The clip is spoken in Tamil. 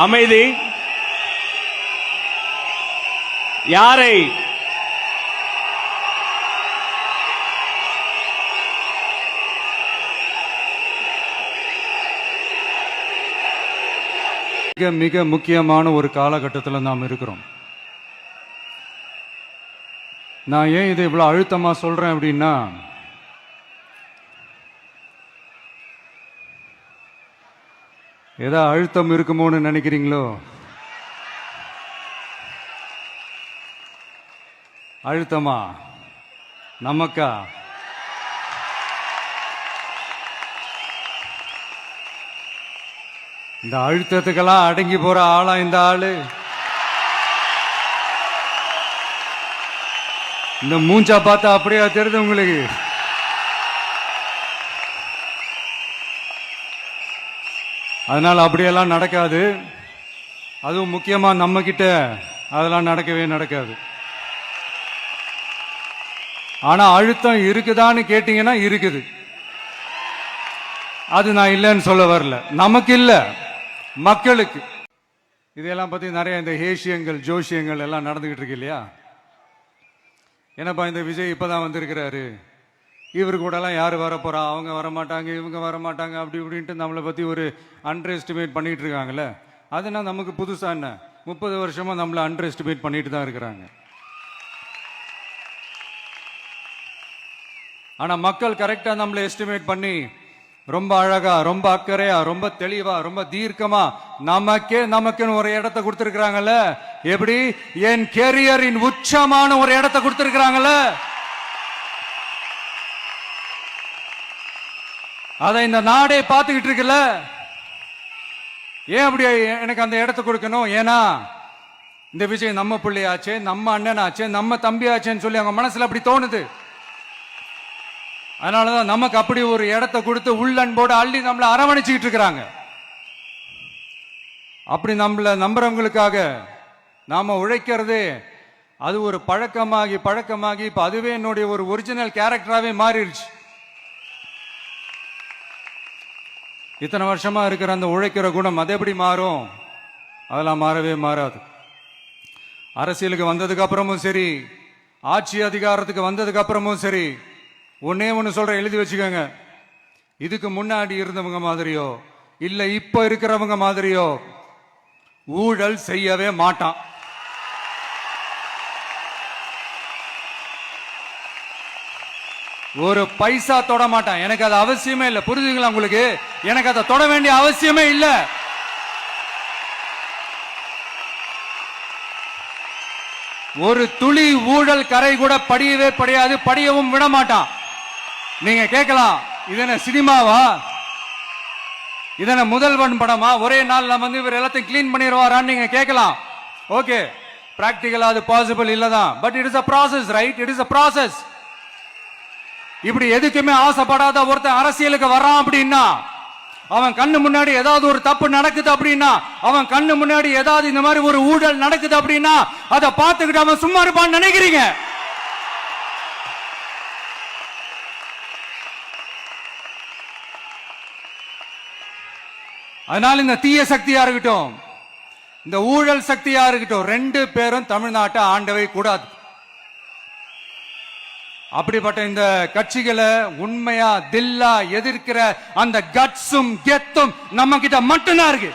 அமைதி. யாரை மிக மிக முக்கியமான ஒரு காலகட்டத்தில் நாம் இருக்கிறோம். நான் ஏன் இதை இவ்வளவு அழுத்தமா சொல்றேன் அப்படின்னா, ஏதோ அழுத்தம் இருக்குமோன்னு நினைக்கிறீங்களோ? அழுத்தமா நமக்கா? இந்த அழுத்தத்துக்கெல்லாம் அடங்கி போற ஆளா இந்த ஆளு? இந்த மூஞ்சா பார்த்தா அப்படியா தெரியுது உங்களுக்கு? அதனால அப்படியெல்லாம் நடக்காது. அதுவும் முக்கியமா நம்ம கிட்ட அதெல்லாம் நடக்கவே நடக்காது. ஆனா அழுத்தம் இருக்குதான்னு கேட்டீங்கன்னா இருக்குது. அது நான் இல்லைன்னு சொல்ல வரல. நமக்கு இல்ல, மக்களுக்கு. இதெல்லாம் பத்தி நிறைய இந்த ஹேஷியங்கள் ஜோஷியங்கள் எல்லாம் நடந்துகிட்டு இருக்கு இல்லையா? என்னப்பா இந்த விஜய் இப்பதான் வந்திருக்கிறாரு, இவரு கூட எல்லாம் யாரு வர போறா, அவங்க வரமாட்டாங்க, இவங்க வரமாட்டாங்க, அப்படி இப்படின்ட்டு நம்மளை பத்தி ஒரு அண்டர் எஸ்டிமேட் பண்ணிட்டு இருக்காங்கல்ல. அதுனா நமக்கு புதுசா என்ன? 30 வருஷமா நம்மளை அண்டர் எஸ்டிமேட் பண்ணிட்டு தான் இருக்கிறாங்க. ஆனா மக்கள் கரெக்டா நம்மளை எஸ்டிமேட் பண்ணி ரொம்ப அழகா, ரொம்ப அக்கறையா, ரொம்ப தெளிவா, ரொம்ப தீர்க்கமா நமக்குன்னு ஒரு இடத்தை கொடுத்திருக்கிறாங்கல்ல. எப்படி? என் கேரியரின் உச்சமான ஒரு இடத்தை கொடுத்திருக்கிறாங்கல்ல. அதை இந்த நாடே பார்த்துக்கிட்டு இருக்குல்ல. ஏன் அப்படி எனக்கு அந்த இடத்தை கொடுக்கணும்? ஏன்னா இந்த விஜய் நம்ம பிள்ளையாச்சே, நம்ம அண்ணனாச்சே, நம்ம தம்பியாச்சேன்னு சொல்லி அவங்க மனசுல அப்படி தோணுது. அதனாலதான் நமக்கு அப்படி ஒரு இடத்தை கொடுத்து உள்ளன்போடு அள்ளி நம்மளை அரவணைச்சுக்கிட்டு இருக்கிறாங்க. அப்படி நம்மள நம்புறவங்களுக்காக நாம உழைக்கிறதே அது ஒரு பழக்கமாகி இப்ப அதுவே என்னுடைய ஒரு ஒரிஜினல் கேரக்டராகவே மாறிடுச்சு. இத்தனை வருஷமா இருக்கிற அந்த உழைக்கிற குணம் அது எப்படி மாறும்? அதெல்லாம் மாறவே மாறாது. அரசியலுக்கு வந்ததுக்கு அப்புறமும் சரி, ஆட்சி அதிகாரத்துக்கு வந்ததுக்கு அப்புறமும் சரி, ஒன்னே ஒன்னு சொல்ற, எழுதி வச்சுக்கோங்க. இதுக்கு முன்னாடி இருந்தவங்க மாதிரியோ இல்ல இப்ப இருக்கிறவங்க மாதிரியோ ஊழல் செய்யவே மாட்டான். ஒரு பைசா தொட மாட்டான். எனக்கு அது அவசியமே இல்லை. புரிஞ்சுங்களா உங்களுக்கு? எனக்கு அதை தொட வேண்டிய அவசியமே இல்லை. ஒரு துளி ஊழல் கரை கூட படியவே படியாது, படியவும் விட மாட்டான். நீங்க கேட்கலாம், இது என்ன சினிமாவா? இதன முதல்வன் படமா? ஒரே நாள் நம்ம இவர் எல்லாத்தையும் கிளீன் பண்ணிடுவாரான்னு நீங்க கேட்கலாம். ஓகே, பிராக்டிகலா அது பாசிபிள் இல்லதான். But it is a process, right? It is a process. இப்படி எதுக்குமே ஆசைப்படாத ஒருத்தன் அரசியலுக்கு வர்றான் அப்படின்னா, அவன் கண்ணு முன்னாடி ஏதாவது ஒரு தப்பு நடக்குது அப்படின்னா, அவன் கண்ணு முன்னாடி ஏதாவது இந்த மாதிரி ஒரு ஊழல் நடக்குது அப்படின்னா, அதை பார்த்துக்கிட்டு அவன் சும்மா இருப்பான்னு நினைக்கிறீங்க? அதனால இந்த தீய சக்தியா இருக்கட்டும், இந்த ஊழல் சக்தியா இருக்கட்டும், ரெண்டு பேரும் தமிழ்நாட்டை ஆண்டவை கூடாது. அப்படிப்பட்ட இந்த கட்சிகளை உண்மையா தில்லா எதிர்க்கிற அந்த கட்ஸும் கெத்தும் நம்ம கிட்ட மட்டும்தான் இருக்கு.